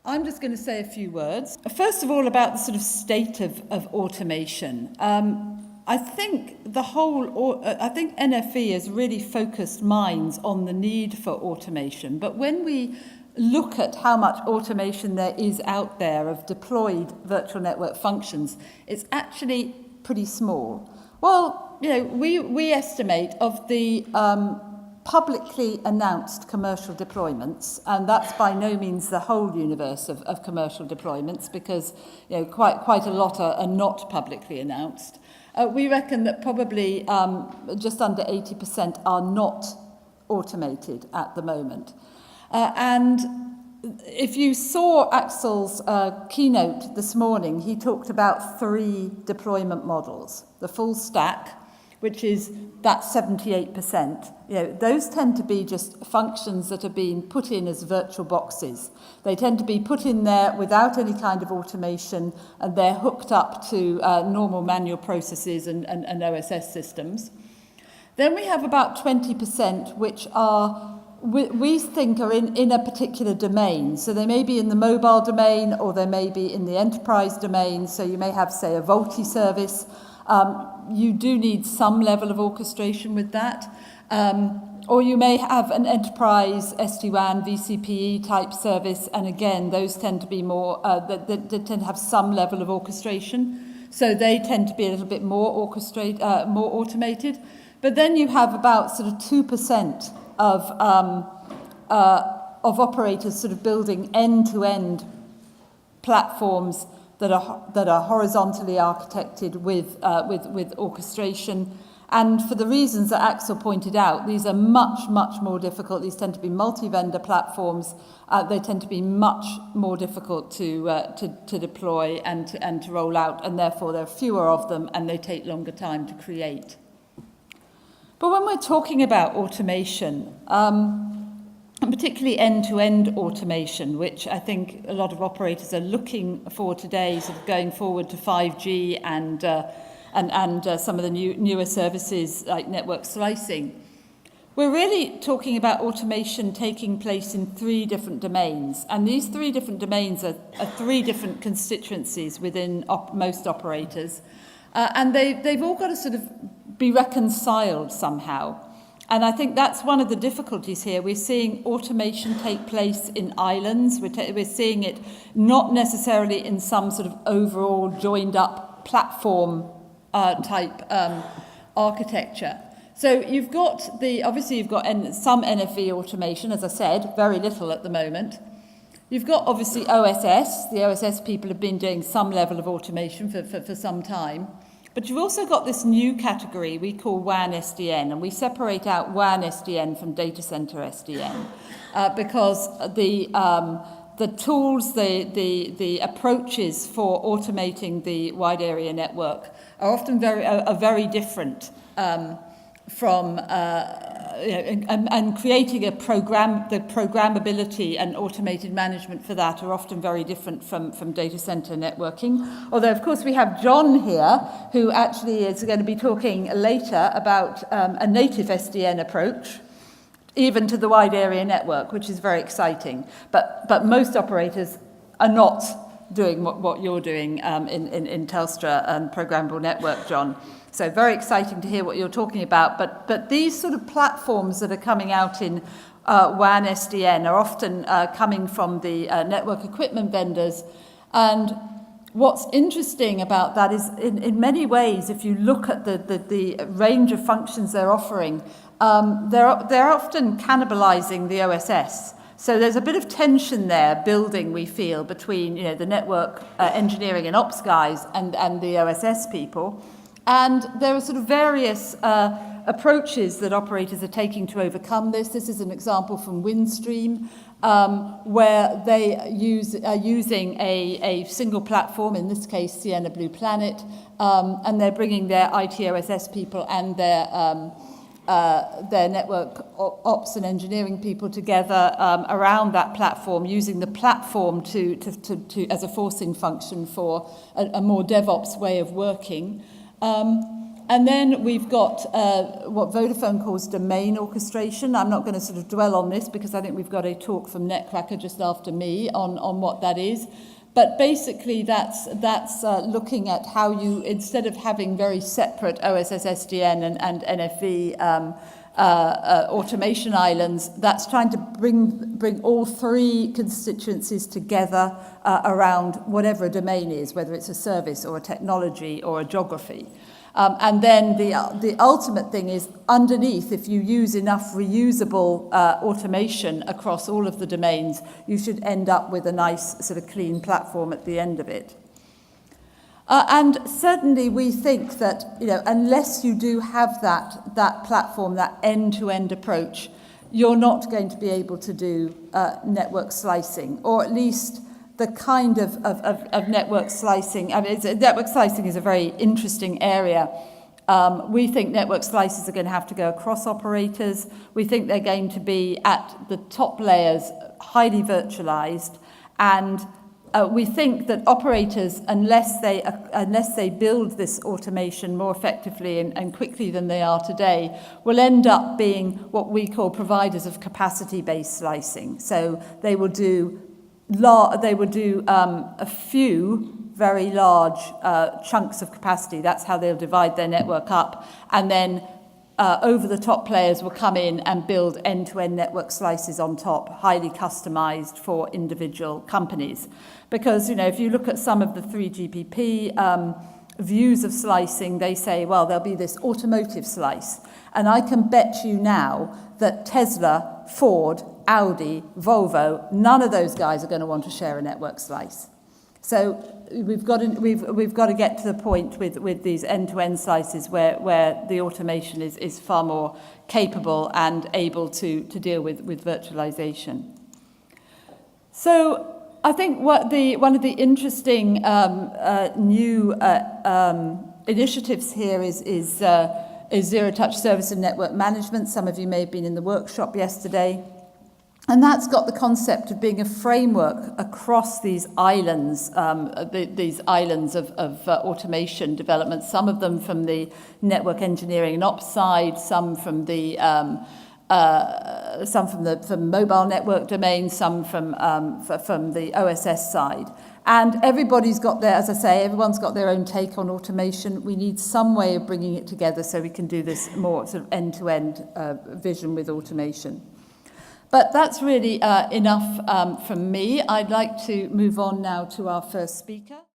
I'm just going to say a few words. First of all, about the sort of state of automation. I think NFE has really focused minds on the need for automation. But when we look at how much automation there is out there of deployed virtual network functions, it's actually pretty small. Well, we estimate of the publicly announced commercial deployments, and that's by no means the whole universe of commercial deployments, because quite a lot are not publicly announced. We reckon that probably just under 80% are not automated at the moment. And if you saw Axel's keynote this morning, he talked about 3 deployment models. The full stack, which is that 78%. Those tend to be just functions that are being put in as virtual boxes. They tend to be put in there without any kind of automation, and they're hooked up to normal manual processes and OSS systems. Then we have about 20%, which are, we think, are in a particular domain. So they may be in the mobile domain, or they may be in the enterprise domain. So you may have, say, a VoLTE service. You do need some level of orchestration with that. Or you may have an enterprise SD-WAN, VCPE type service, and again, those tend to be more, they tend to have some level of orchestration. So they tend to be a little bit more automated. But then you have about sort of 2% of operators sort of building end-to-end platforms that are horizontally architected with orchestration. And for the reasons that Axel pointed out, these are much, much more difficult. These tend to be multi-vendor platforms. They tend to be much more difficult to deploy and to roll out, and therefore there are fewer of them, and they take longer time to create. But when we're talking about automation, and particularly end-to-end automation, which I think a lot of operators are looking for today, sort of going forward to 5G and some of the newer services like network slicing. We're really talking about automation taking place in 3 different domains, and these 3 different domains are 3 different constituencies within most operators, and they've all got to sort of be reconciled somehow. And I think that's one of the difficulties here. We're seeing automation take place in islands. We're seeing it not necessarily in some sort of overall joined-up platform type architecture. So you've got obviously you've got some NFV automation, as I said, very little at the moment. You've got obviously OSS. The OSS people have been doing some level of automation for some time. But you've also got this new category we call WAN SDN, and we separate out WAN SDN from data center SDN because the tools, the approaches for automating the wide area network are often very different from and creating the programmability and automated management for that are often very different from data center networking. Although, of course, we have John here, who actually is going to be talking later about a native SDN approach, even to the wide area network, which is very exciting. But most operators are not doing what you're doing in Telstra and programmable network, John. So very exciting to hear what you're talking about. But these sort of platforms that are coming out in WAN SDN are often coming from the network equipment vendors. And what's interesting about that is in many ways, if you look at the range of functions they're offering, they're often cannibalizing the OSS. So there's a bit of tension there building, we feel, between the network engineering and ops guys and the OSS people. And there are sort of various approaches that operators are taking to overcome this. This is an example from Windstream, where they are using a single platform, in this case Sienna Blue Planet, and they're bringing their ITOSS people and their network ops and engineering people together around that platform, using the platform to as a forcing function for a more DevOps way of working. And then we've got what Vodafone calls domain orchestration. I'm not going to sort of dwell on this because I think we've got a talk from Netcracker just after me on what that is. But basically that's looking at how you, instead of having very separate OSS SDN and NFV automation islands, that's trying to bring all three constituencies together around whatever a domain is, whether it's a service or a technology or a geography. And then the ultimate thing is underneath, if you use enough reusable automation across all of the domains, you should end up with a nice sort of clean platform at the end of it. And certainly we think that, unless you do have that platform, that end-to-end approach, you're not going to be able to do network slicing, or at least the kind of network slicing. I mean, network slicing is a very interesting area. We think network slices are going to have to go across operators. We think they're going to be at the top layers highly virtualized, and we think that operators, unless they build this automation more effectively and quickly than they are today, will end up being what we call providers of capacity-based slicing. So they will do a few very large chunks of capacity. That's how they'll divide their network up. And then over-the-top players will come in and build end-to-end network slices on top, highly customized for individual companies. Because, if you look at some of the 3GPP views of slicing, they say, well, there'll be this automotive slice. And I can bet you now that Tesla, Ford, Audi, Volvo, none of those guys are going to want to share a network slice. So we've got to get to the point with these end-to-end slices where the automation is far more capable and able to deal with virtualization. So I think one of the interesting new initiatives here is Zerotouch Service and Network Management. Some of you may have been in the workshop yesterday. And that's got the concept of being a framework across these islands, these islands of automation development, some of them from the network engineering and ops side, some from the mobile network domain, some from the OSS side. And everybody's got their, as I say, everyone's got their own take on automation. We need some way of bringing it together so we can do this more sort of end-to-end vision with automation. But that's really enough from me. I'd like to move on now to our first speaker.